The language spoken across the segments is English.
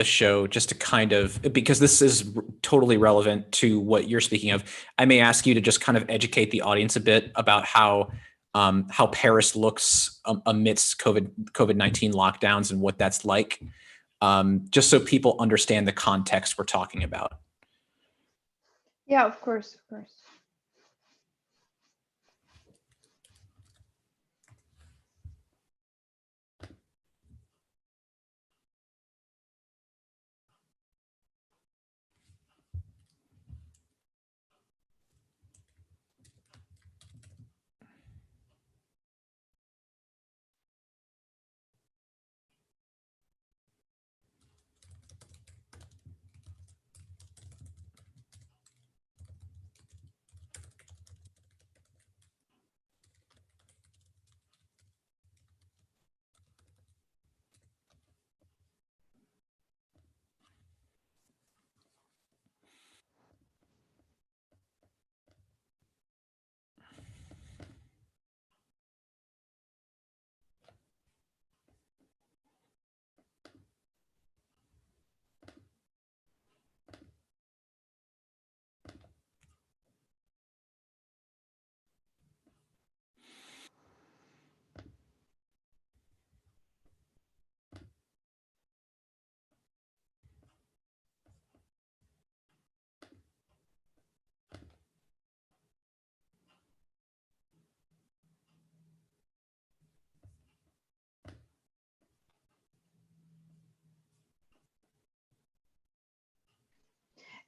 the show just to kind of, because this is totally relevant to what you're speaking of. I may ask you to just kind of educate the audience a bit about how Paris looks amidst COVID-19 lockdowns and what that's like, just so people understand the context we're talking about. Yeah, of course, of course.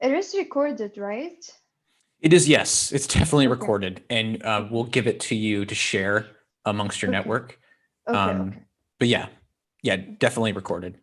It is recorded, right? It is, yes, it's definitely Okay. recorded, and we'll give it to you to share amongst your Okay. network. Okay, okay. But yeah, definitely recorded.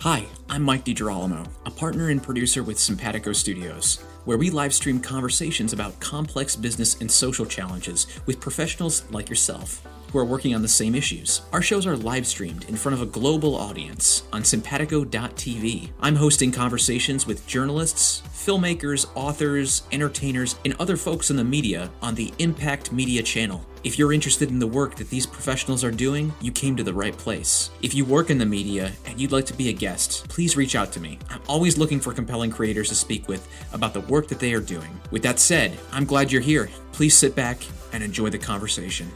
Hi, I'm Mike DiGirolamo, a partner and producer with Simpatico Studios, where we live stream conversations about complex business and social challenges with professionals like yourself who are working on the same issues. Our shows are live streamed in front of a global audience on simpatico.tv. I'm hosting conversations with journalists, filmmakers, authors, entertainers, and other folks in the media on the Impact Media channel. If you're interested in the work that these professionals are doing, you came to the right place. If you work in the media and you'd like to be a guest, please reach out to me. I'm always looking for compelling creators to speak with about the work that they are doing. With that said, I'm glad you're here. Please sit back and enjoy the conversation.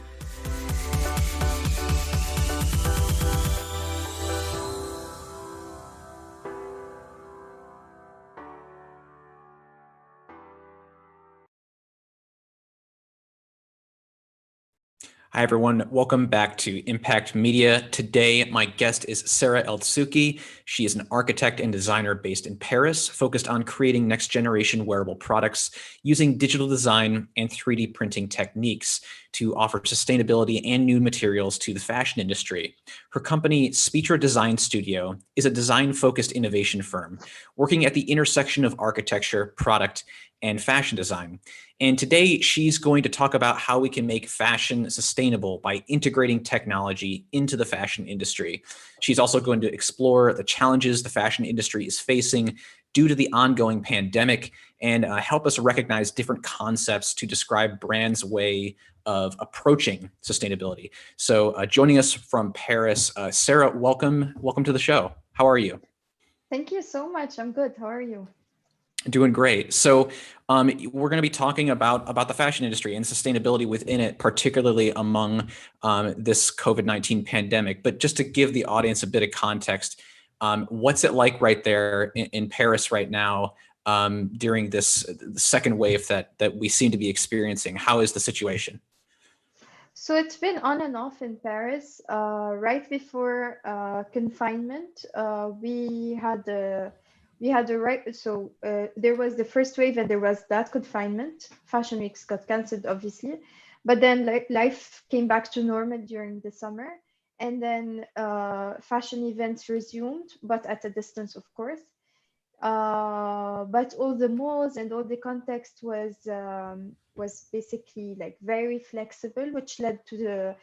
Hi, everyone. Welcome back to Impact Media. Today, my guest is Sarah Eltsuki. She is an architect and designer based in Paris, focused on creating next-generation wearable products using digital design and 3D printing techniques to offer sustainability and new materials to the fashion industry. Her company, Spitra Design Studio, is a design-focused innovation firm working at the intersection of architecture, product, and fashion design. And today she's going to talk about how we can make fashion sustainable by integrating technology into the fashion industry. She's also going to explore the challenges the fashion industry is facing due to the ongoing pandemic and help us recognize different concepts to describe brands' way of approaching sustainability. So joining us from Paris, Sarah, welcome to the show. How are you? Thank you so much. I'm good. How are you? Doing great. So we're going to be talking about the fashion industry and sustainability within it, particularly among this COVID-19 pandemic. But just to give the audience a bit of context, what's it like right there in Paris right now during this second wave that we seem to be experiencing? How is the situation? So it's been on and off in Paris. Right before confinement, we had a right. So there was the first wave, and there was that confinement. Fashion weeks got cancelled, obviously, but then life came back to normal during the summer, and then fashion events resumed, but at a distance, of course. But all the malls and all the context was basically like very flexible, which led to the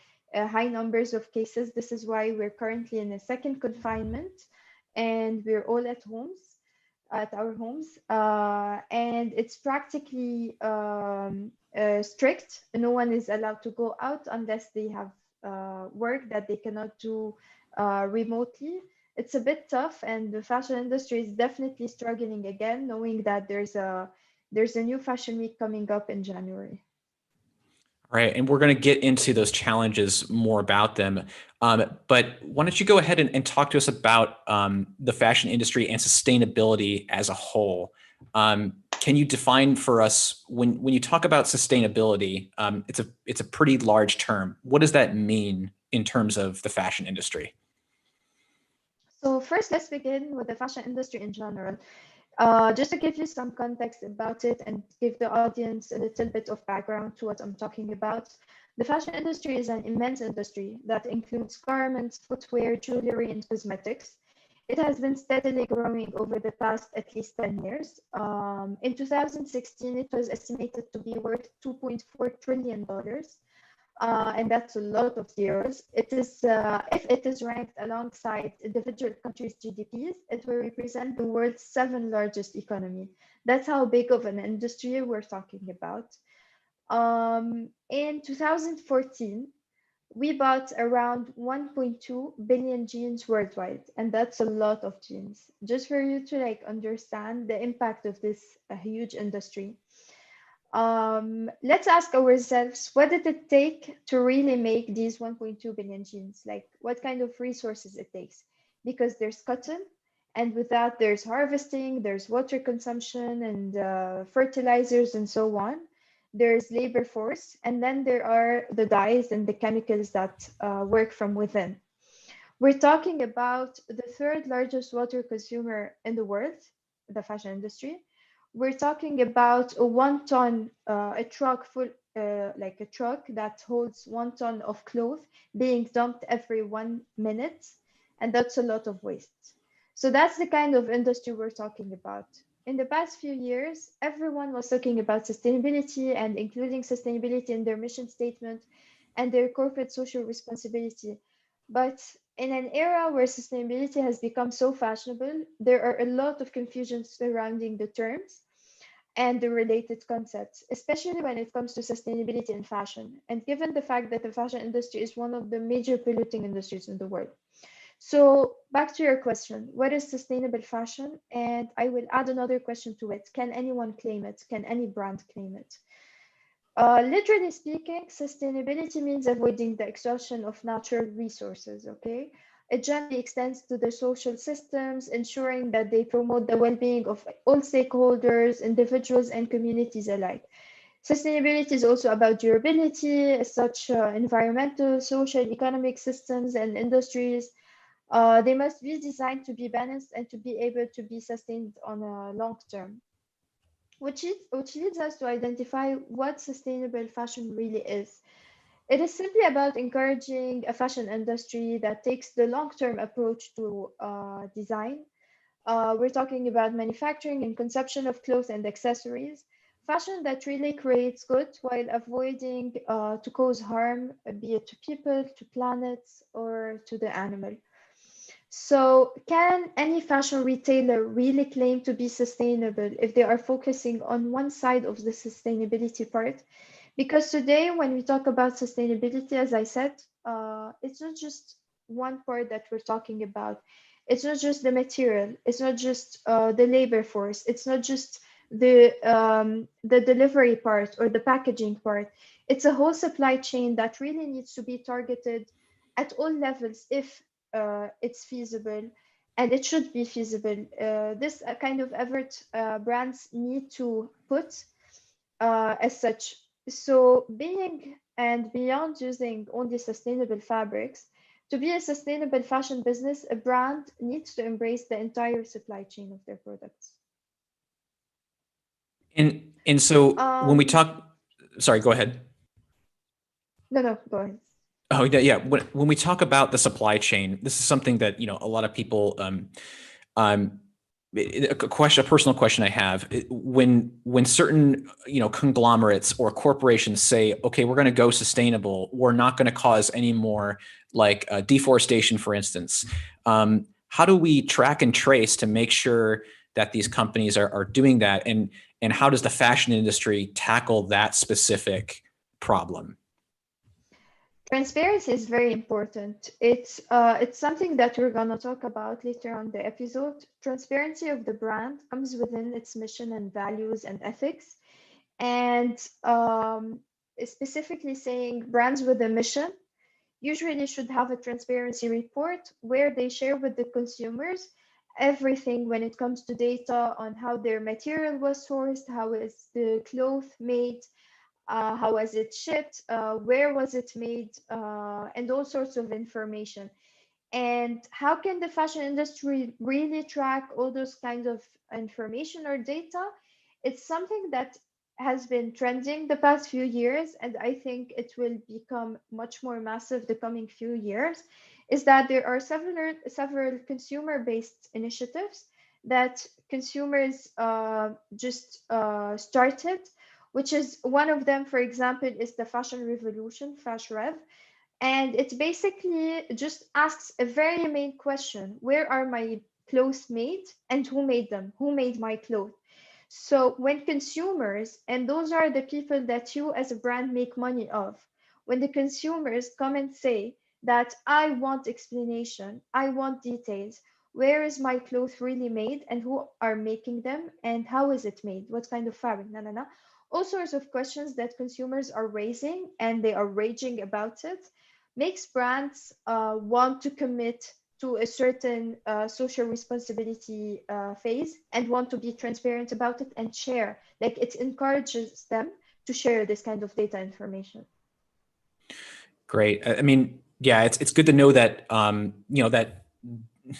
high numbers of cases. This is why we're currently in a second confinement, and we're all at our homes, and it's practically strict. No one is allowed to go out unless they have work that they cannot do remotely. It's a bit tough, and the fashion industry is definitely struggling again, knowing that there's a new fashion week coming up in January. Right, and we're going to get into those challenges more about them. But why don't you go ahead and talk to us about the fashion industry and sustainability as a whole? Can you define for us when you talk about sustainability? It's a pretty large term. What does that mean in terms of the fashion industry? So first, let's begin with the fashion industry in general. Just to give you some context about it and give the audience a little bit of background to what I'm talking about, the fashion industry is an immense industry that includes garments, footwear, jewelry, and cosmetics. It has been steadily growing over the past at least 10 years. In 2016, it was estimated to be worth $2.4 trillion. And that's a lot of zeros. It is, if it is ranked alongside individual countries' GDPs, it will represent the world's seventh largest economy. That's how big of an industry we're talking about. In 2014, we bought around 1.2 billion jeans worldwide, and that's a lot of jeans. Just for you to like understand the impact of this huge industry. Let's ask ourselves, what did it take to really make these 1.2 billion jeans? Like, what kind of resources it takes? Because there's cotton, and with that, there's harvesting, there's water consumption, and fertilizers, and so on. There's labor force, and then there are the dyes and the chemicals that work from within. We're talking about the third largest water consumer in the world, the fashion industry. We're talking about a 1 ton, a truck full, like a truck that holds 1 ton of clothes being dumped every 1 minute, and that's a lot of waste. So that's the kind of industry we're talking about. In the past few years, everyone was talking about sustainability and including sustainability in their mission statement and their corporate social responsibility. But in an era where sustainability has become so fashionable, there are a lot of confusion surrounding the terms and the related concepts, especially when it comes to sustainability in fashion. And given the fact that the fashion industry is one of the major polluting industries in the world. So back to your question, what is sustainable fashion? And I will add another question to it. Can anyone claim it? Can any brand claim it? Literally speaking, sustainability means avoiding the exhaustion of natural resources, okay? It generally extends to the social systems, ensuring that they promote the well-being of all stakeholders, individuals, and communities alike. Sustainability is also about durability, as such environmental, social, economic systems and industries. They must be designed to be balanced and to be able to be sustained on a long term, which leads us to identify what sustainable fashion really is. It is simply about encouraging a fashion industry that takes the long-term approach to design. We're talking about manufacturing and consumption of clothes and accessories. Fashion that really creates good while avoiding to cause harm, be it to people, to planets, or to the animal. So, can any fashion retailer really claim to be sustainable if they are focusing on one side of the sustainability part? Because today, when we talk about sustainability, as I said, it's not just one part that we're talking about. It's not just the material. It's not just the labor force. It's not just the delivery part or the packaging part. It's a whole supply chain that really needs to be targeted at all levels if it's feasible, and it should be feasible. This kind of effort brands need to put as such. So, being and beyond using only sustainable fabrics, to be a sustainable fashion business, a brand needs to embrace the entire supply chain of their products. And so when we Um, talk, sorry, go ahead. no, no, go ahead. Oh yeah, yeah. When we talk about the supply chain, this is something that a lot of people. Um, a personal question I have: when certain conglomerates or corporations say, okay, we're going to go sustainable, we're not going to cause any more like deforestation, for instance. How do we track and trace to make sure that these companies are doing that, and how does the fashion industry tackle that specific problem? Transparency is very important. It's something that we're gonna talk about later on the episode. Transparency of the brand comes within its mission and values and ethics, and specifically saying brands with a mission usually should have a transparency report where they share with the consumers everything when it comes to data on how their material was sourced, how is the cloth made, how was it shipped, where was it made, and all sorts of information. And how can the fashion industry really track all those kinds of information or data? It's something that has been trending the past few years, and I think it will become much more massive the coming few years. Is that there are several consumer-based initiatives that consumers just started, which is one of them, for example, is the Fashion Revolution, FashRev, and it basically just asks a very main question: where are my clothes made and who made them? Who made my clothes? So when consumers, and those are the people that you as a brand make money of, when the consumers come and say that I want explanation, I want details, where is my clothes really made and who are making them and how is it made? What kind of fabric? No, no, no. All sorts of questions that consumers are raising and they are raging about it makes brands want to commit to a certain social responsibility phase and want to be transparent about it and share. Like it encourages them to share this kind of data information. Great. I mean, yeah, it's good to know that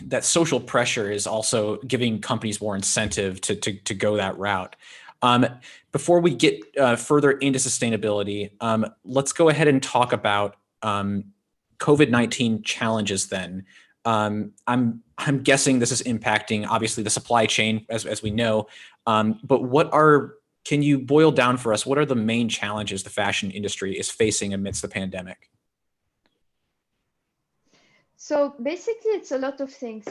that social pressure is also giving companies more incentive to go that route. Um, Before we get further into sustainability, let's go ahead and talk about COVID-19 challenges then. I'm guessing this is impacting obviously the supply chain as we know. But can you boil down for us, what are the main challenges the fashion industry is facing amidst the pandemic? So basically, it's a lot of things.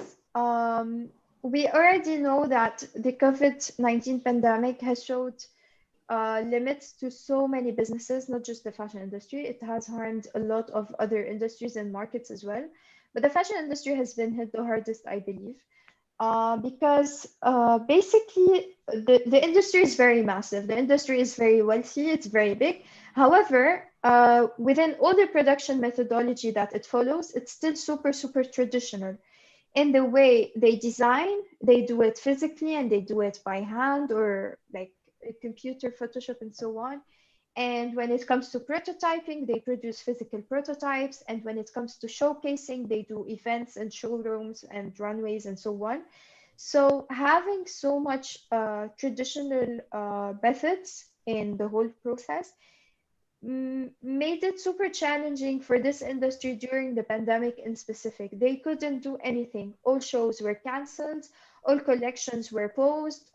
We already know that the COVID-19 pandemic has showed limits to so many businesses, not just the fashion industry. It has harmed a lot of other industries and markets as well. But the fashion industry has been hit the hardest, I believe, because basically the industry is very massive. The industry is very wealthy, it's very big. However, within all the production methodology that it follows, it's still super, super traditional in the way they design. They do it physically and they do it by hand or like a computer, Photoshop, and so on. And when it comes to prototyping, they produce physical prototypes. And when it comes to showcasing, they do events and showrooms and runways and so on. So having so much traditional methods in the whole process made it super challenging for this industry during the pandemic in specific. They couldn't do anything. All shows were canceled, all collections were paused,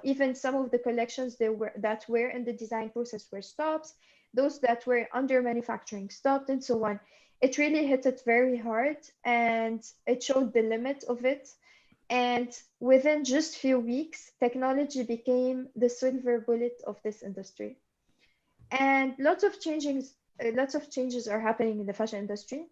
even some of the collections that were in the design process were stopped, those that were under manufacturing stopped, and so on. It really hit it very hard and it showed the limit of it. And within just few weeks, technology became the silver bullet of this industry. And lots of changes are happening in the fashion industry.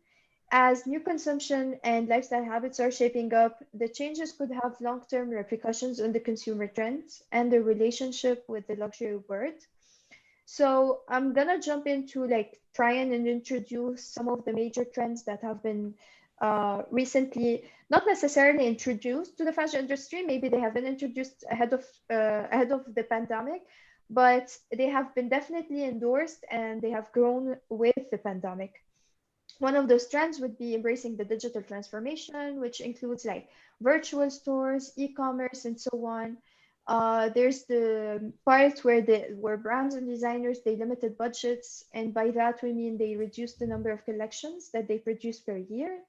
As new consumption and lifestyle habits are shaping up, the changes could have long-term repercussions on the consumer trends and the relationship with the luxury world. So I'm gonna jump into like trying and introduce some of the major trends that have been recently not necessarily introduced to the fashion industry. Maybe they have been introduced ahead of the pandemic, but they have been definitely endorsed and they have grown with the pandemic. One of those trends would be embracing the digital transformation, which includes like virtual stores, e-commerce, and so on. There's the part where brands and designers they limited budgets, and by that we mean they reduced the number of collections that they produce per year.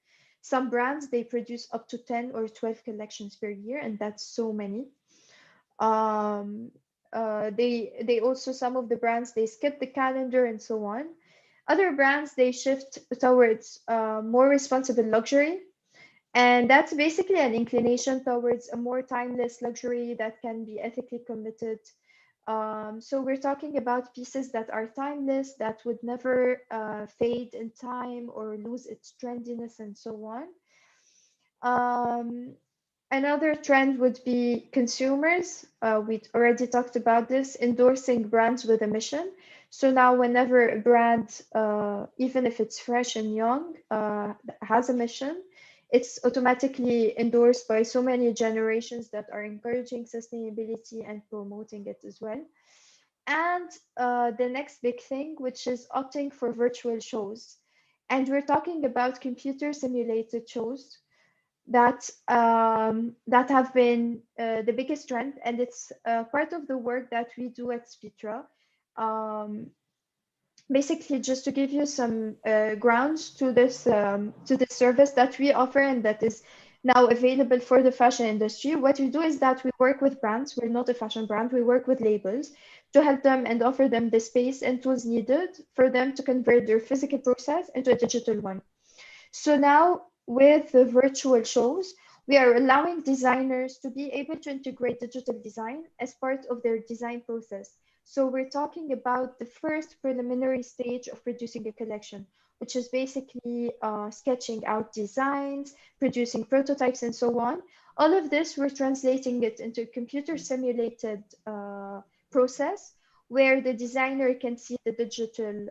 Some brands they produce up to 10 or 12 collections per year, and that's so many. Um, they also some of the brands they skip the calendar and so on. Other brands they shift towards more responsible luxury, and that's basically an inclination towards a more timeless luxury that can be ethically committed. So we're talking about pieces that are timeless, that would never fade in time or lose its trendiness and so on. Um, Another trend would be consumers. We already talked about this, endorsing brands with a mission. So now, whenever a brand, even if it's fresh and young, has a mission, it's automatically endorsed by so many generations that are encouraging sustainability and promoting it as well. And the next big thing, which is opting for virtual shows. And we're talking about computer simulated shows that have been the biggest trend, and it's part of the work that we do at Spitra. Um, Basically, just to give you some grounds to this service that we offer and that is now available for the fashion industry. What we do is that we work with brands. We're not a fashion brand. We work with labels to help them and offer them the space and tools needed for them to convert their physical process into a digital one. So now with the virtual shows, we are allowing designers to be able to integrate digital design as part of their design process. So we're talking about the first preliminary stage of producing a collection, which is basically sketching out designs, producing prototypes, and so on. All of this, we're translating it into a computer simulated process where the designer can see the digital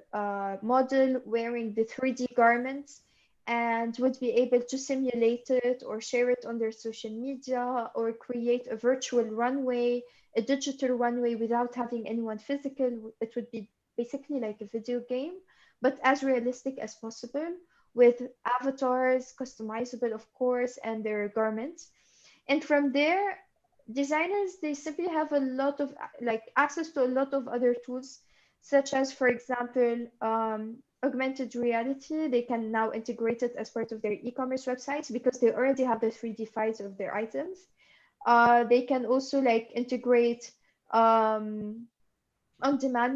model wearing the 3D garments and would be able to simulate it or share it on their social media or create a virtual runway, a digital runway without having anyone physical. It would be basically like a video game, but as realistic as possible with avatars, customizable, of course, and their garments. And from there, designers, they simply have a lot of like access to a lot of other tools, such as, for example, augmented reality, they can now integrate it as part of their e-commerce websites because they already have the 3D files of their items. They can also like integrate on-demand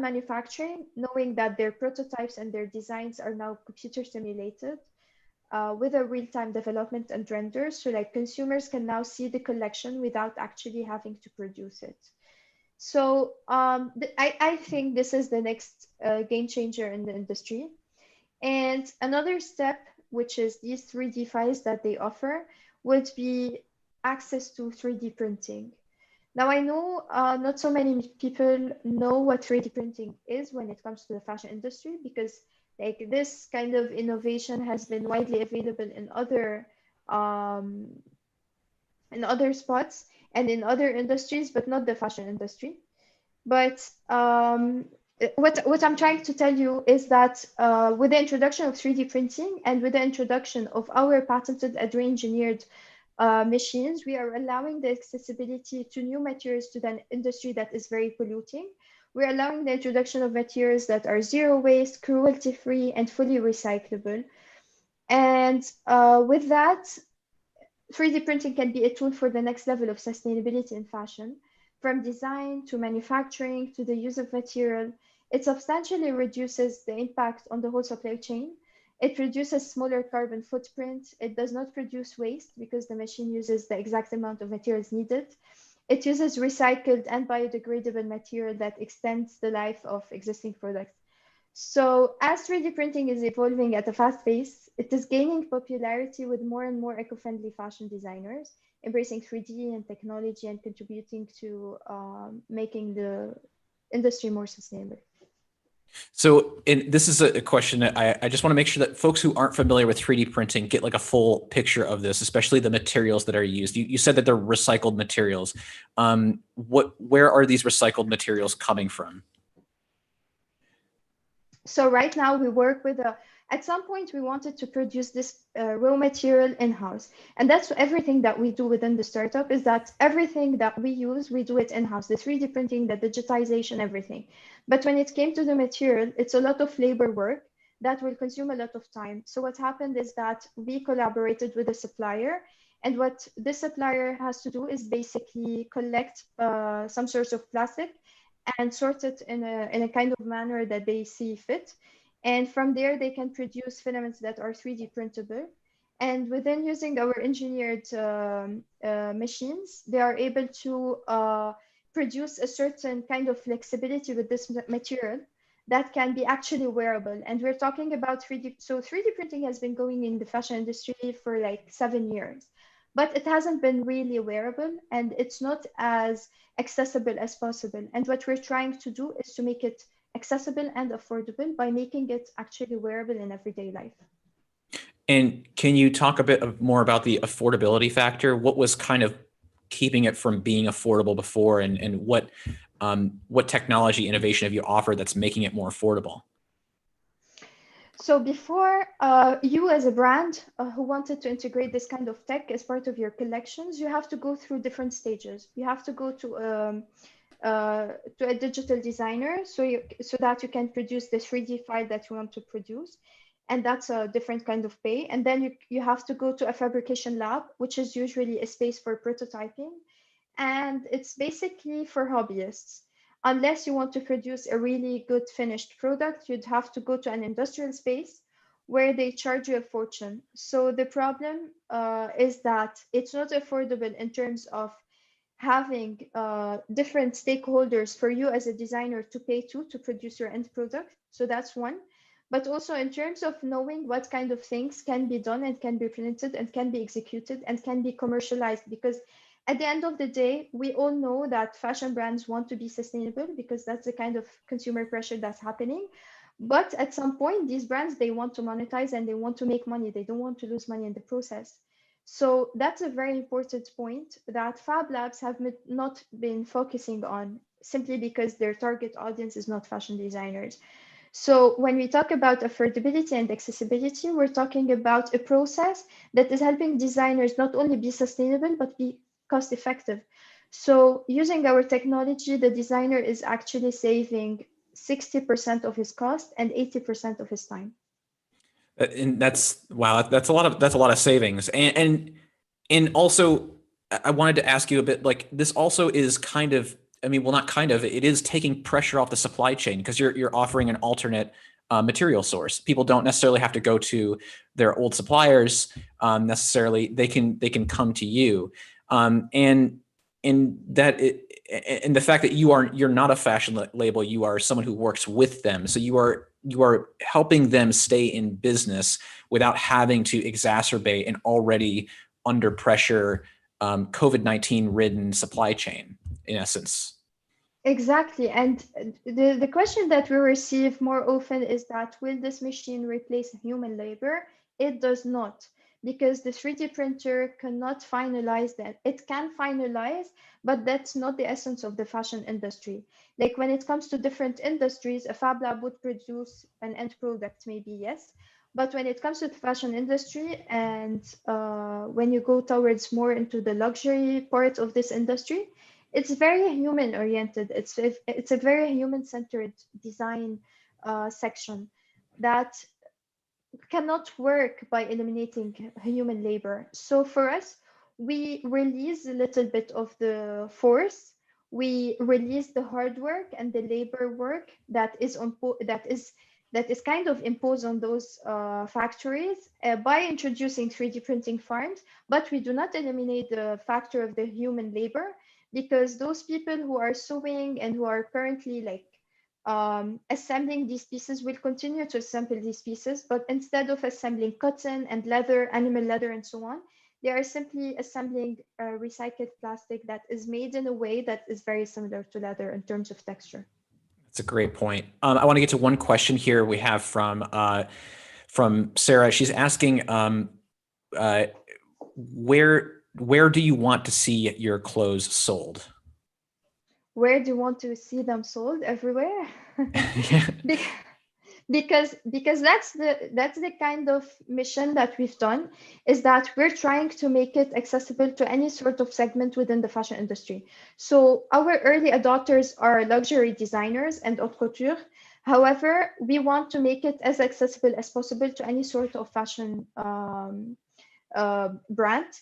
manufacturing, knowing that their prototypes and their designs are now computer simulated with a real-time development and render. So like consumers can now see the collection without actually having to produce it. So I think this is the next game changer in the industry. And another step, which is these 3D files that they offer, would be access to 3D printing. Now, I know not so many people know what 3D printing is when it comes to the fashion industry, because like this kind of innovation has been widely available in other spots and in other industries, but not the fashion industry. But what I'm trying to tell you is that with the introduction of 3D printing and with the introduction of our patented Adro-engineered machines, we are allowing the accessibility to new materials to the industry that is very polluting. We're allowing the introduction of materials that are zero waste, cruelty-free, and fully recyclable. And with that, 3D printing can be a tool for the next level of sustainability in fashion. From design to manufacturing to the use of material, it substantially reduces the impact on the whole supply chain. It reduces smaller carbon footprint. It does not produce waste because the machine uses the exact amount of materials needed. It uses recycled and biodegradable material that extends the life of existing products. So as 3D printing is evolving at a fast pace, it is gaining popularity with more and more eco-friendly fashion designers, embracing 3D and technology and contributing to making the industry more sustainable. So, and this is a question that I just want to make sure that folks who aren't familiar with 3D printing get like a full picture of this, especially the materials that are used. You said that they're recycled materials. Where are these recycled materials coming from? So right now we work with at some point we wanted to produce this raw material in-house. And that's everything that we do within the startup, is that everything that we use, we do it in-house, the 3D printing, the digitization, everything. But when it came to the material, it's a lot of labor work that will consume a lot of time. So what happened is that we collaborated with a supplier, and what this supplier has to do is basically collect some sorts of plastic and sort it in a kind of manner that they see fit. And from there, they can produce filaments that are 3D printable. And within using our engineered machines, they are able to produce a certain kind of flexibility with this material that can be actually wearable. And we're talking about 3D. So 3D printing has been going in the fashion industry for like 7 years, but it hasn't been really wearable and it's not as accessible as possible. And what we're trying to do is to make it accessible and affordable by making it actually wearable in everyday life. And can you talk a bit more about the affordability factor? What was kind of keeping it from being affordable before, and what technology innovation have you offered that's making it more affordable? So before, you as a brand who wanted to integrate this kind of tech as part of your collections, you have to go through different stages. You have to go to a digital designer so that you can produce the 3D file that you want to produce. And that's a different kind of pay. And then you have to go to a fabrication lab, which is usually a space for prototyping. And it's basically for hobbyists. Unless you want to produce a really good finished product, you'd have to go to an industrial space where they charge you a fortune. So the problem is that it's not affordable in terms of having different stakeholders for you as a designer to pay to produce your end product. So that's one. But also in terms of knowing what kind of things can be done and can be printed and can be executed and can be commercialized, because at the end of the day, we all know that fashion brands want to be sustainable because that's the kind of consumer pressure that's happening. But at some point, these brands, they want to monetize and they want to make money. They don't want to lose money in the process. So that's a very important point that Fab Labs have not been focusing on, simply because their target audience is not fashion designers. So when we talk about affordability and accessibility, we're talking about a process that is helping designers not only be sustainable, but be cost effective. So using our technology, the designer is actually saving 60% of his cost and 80% of his time. And that's wow, that's a lot of savings. And also I wanted to ask you a bit like this also is kind of, I mean, well, not kind of, it is taking pressure off the supply chain because you're offering an alternate material source. People don't necessarily have to go to their old suppliers necessarily. They can come to you, and that it, and the fact that you're not a fashion label, you are someone who works with them. So you are helping them stay in business without having to exacerbate an already under pressure COVID-19 ridden supply chain, in essence. Exactly. And the question that we receive more often is that will this machine replace human labor? It does not, because the 3D printer cannot finalize that. It can finalize, but that's not the essence of the fashion industry. Like when it comes to different industries, a fab lab would produce an end product, maybe, yes. But when it comes to the fashion industry, and when you go towards more into the luxury part of this industry, it's very human oriented. It's a very human centered design section that cannot work by eliminating human labor. So for us, we release a little bit of the force. We release the hard work and the labor work that is kind of imposed on those factories by introducing 3D printing farms, but we do not eliminate the factor of the human labor, because those people who are sewing and who are currently like assembling these pieces will continue to assemble these pieces, but instead of assembling cotton and leather, animal leather, and so on, they are simply assembling recycled plastic that is made in a way that is very similar to leather in terms of texture. That's a great point. I want to get to one question here we have from Sarah. She's asking, where do you want to see your clothes sold? Where do you want to see them sold? Everywhere. because that's the kind of mission that we've done, is that we're trying to make it accessible to any sort of segment within the fashion industry. So our early adopters are luxury designers and haute couture. However, we want to make it as accessible as possible to any sort of fashion brand.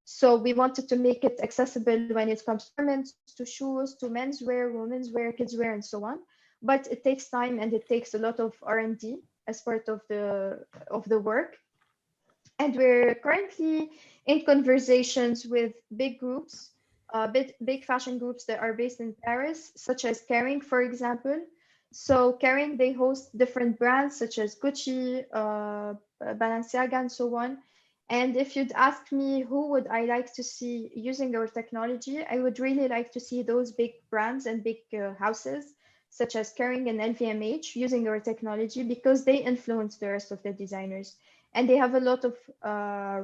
So we wanted to make it accessible when it comes to garments, to shoes, to menswear, women's wear, kids wear, and so on. But it takes time and it takes a lot of R&D as part of the work. And we're currently in conversations with big groups, big fashion groups that are based in Paris, such as Kering, for example. So Kering, they host different brands such as Gucci, Balenciaga, and so on. And if you'd ask me who would I like to see using our technology, I would really like to see those big brands and big houses such as Kering and LVMH using our technology, because they influence the rest of the designers and they have a lot of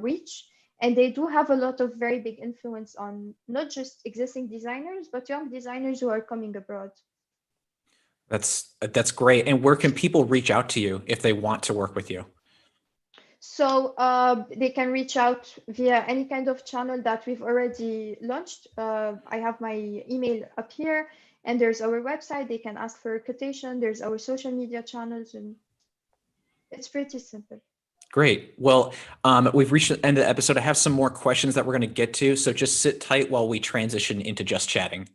reach, and they do have a lot of very big influence on not just existing designers, but young designers who are coming abroad. That's great. And where can people reach out to you if they want to work with you? So they can reach out via any kind of channel that we've already launched. I have my email up here, and there's our website. They can ask for a quotation. There's our social media channels, and it's pretty simple. Great. Well, we've reached the end of the episode. I have some more questions that we're going to get to, so just sit tight while we transition into just chatting.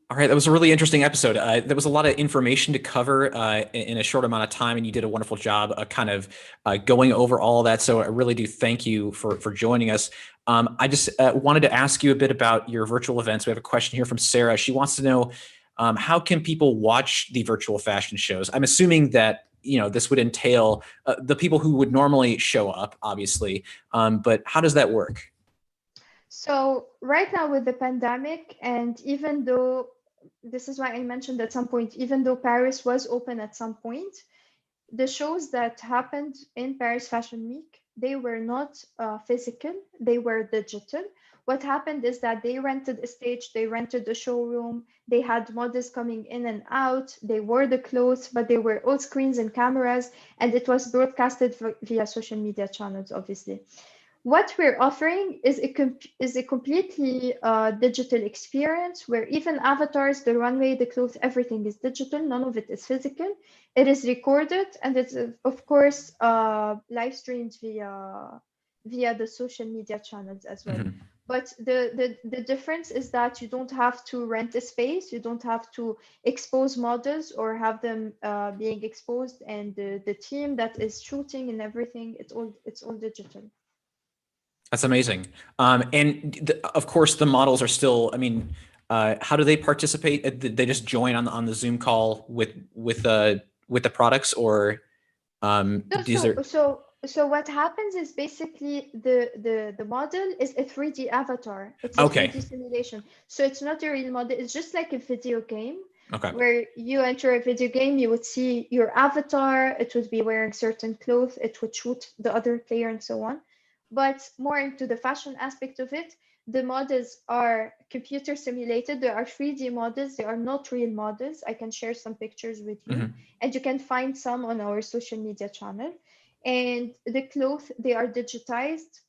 All right, that was a really interesting episode. There was a lot of information to cover in a short amount of time, and you did a wonderful job kind of going over all of that. So I really do thank you for joining us. I just wanted to ask you a bit about your virtual events. We have a question here from Sarah. She wants to know, how can people watch the virtual fashion shows? I'm assuming that this would entail the people who would normally show up, obviously, but how does that work? So right now with the pandemic, and even though this is why I mentioned at some point, even though Paris was open at some point, the shows that happened in Paris Fashion Week, they were not physical, they were digital. What happened is that they rented a stage, they rented a showroom, they had models coming in and out, they wore the clothes, but they were all screens and cameras, and it was broadcasted via social media channels, obviously. What we're offering is a completely digital experience where even avatars, the runway, the clothes, everything is digital. None of it is physical. It is recorded and it's of course live streamed via the social media channels as well. Mhm. But the difference is that you don't have to rent a space, you don't have to expose models or have them being exposed, and the team that is shooting and everything, it's all digital. That's amazing. And of course, the models are still. I mean, how do they participate? Did they just join on the Zoom call with the products, or No, these are so what happens is basically the model is a 3D avatar. It's a okay? 3D simulation. So it's not a real model. It's just like a video game Okay. where you enter a video game, you would see your avatar, it would be wearing certain clothes, it would shoot the other player and so on. But more into the fashion aspect of it, the models are computer simulated. They are 3D models. They are not real models. I can share some pictures with you, Mhm. and you can find some on our social media channel. And the clothes, they are digitized.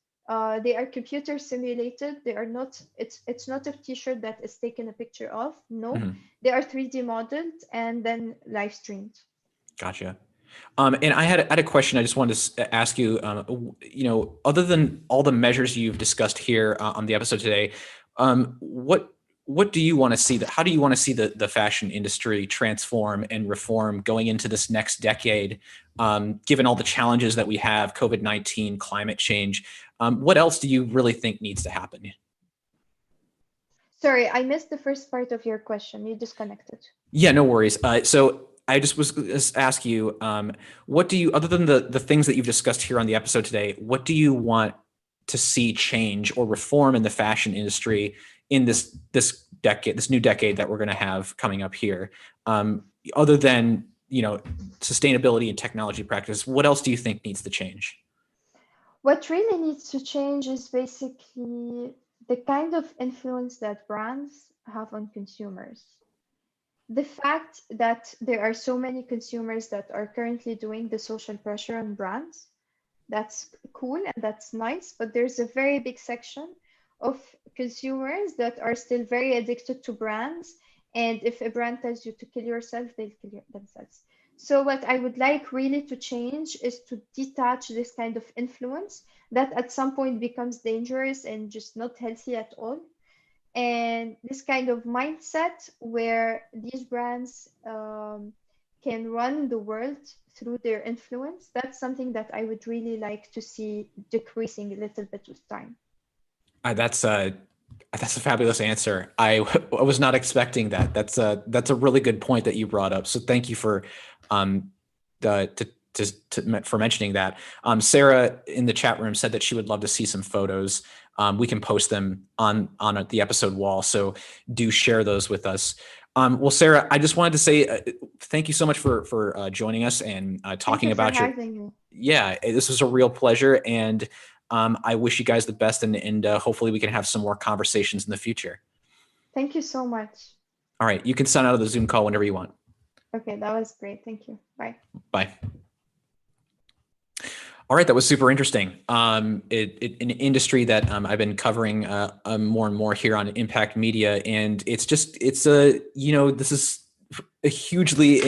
They are computer simulated. They are not. It's not a T-shirt that is taken a picture of. No, Mhm. they are 3D modeled and then live streamed. Gotcha. And I had a question I just wanted to ask you. Other than all the measures you've discussed here on the episode today, what do you want to see? How do you want to see the fashion industry transform and reform going into this next decade? Given all the challenges that we have, COVID-19, climate change, what else do you really think needs to happen? Sorry, I missed the first part of your question. You disconnected. Yeah, no worries. So I was just ask you, what do you, other than the things that you've discussed here on the episode today, what do you want to see change or reform in the fashion industry in this decade, this new decade that we're going to have coming up here? Other than sustainability and technology practice, what else do you think needs to change? What really needs to change is basically the kind of influence that brands have on consumers. The fact that there are so many consumers that are currently doing the social pressure on brands, that's cool and that's nice, but there's a very big section of consumers that are still very addicted to brands. And if a brand tells you to kill yourself, they'll kill themselves. So, what I would like really to change is to detach this kind of influence that at some point becomes dangerous and just not healthy at all. And this kind of mindset where these brands can run the world through their influence, that's something that I would really like to see decreasing a little bit with time. That's a fabulous answer. I was not expecting that. That's a really good point that you brought up. So thank you for um the for mentioning that. Sarah in the chat room said that she would love to see some photos. We can post them on the episode wall. So do share those with us. Well, Sarah, I just wanted to say thank you so much for joining us and Thank talking you for about your. having me. Yeah, this was a real pleasure, and I wish you guys the best, and hopefully we can have some more conversations in the future. Thank you so much. All right, you can sign out of the Zoom call whenever you want. Okay, that was great. Thank you. Bye. Bye. All right, that was super interesting. An industry that I've been covering more and more here on Impact Media, and it's this is a hugely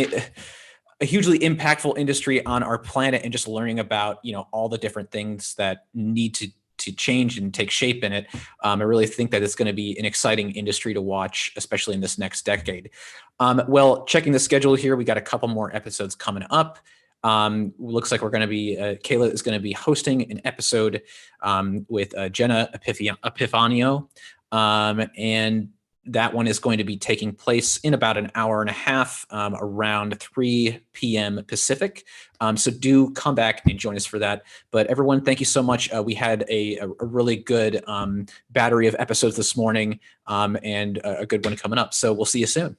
impactful industry on our planet, and just learning about all the different things that need to change and take shape in it. I really think that it's going to be an exciting industry to watch, especially in this next decade. Well, checking the schedule here, we got a couple more episodes coming up. Looks like we're going to be, Kayla is going to be hosting an episode with Jenna Epifanio. And that one is going to be taking place in about an hour and a half, around 3 p.m. Pacific. So do come back and join us for that. But everyone, thank you so much. We had a really good battery of episodes this morning, and a good one coming up. So we'll see you soon.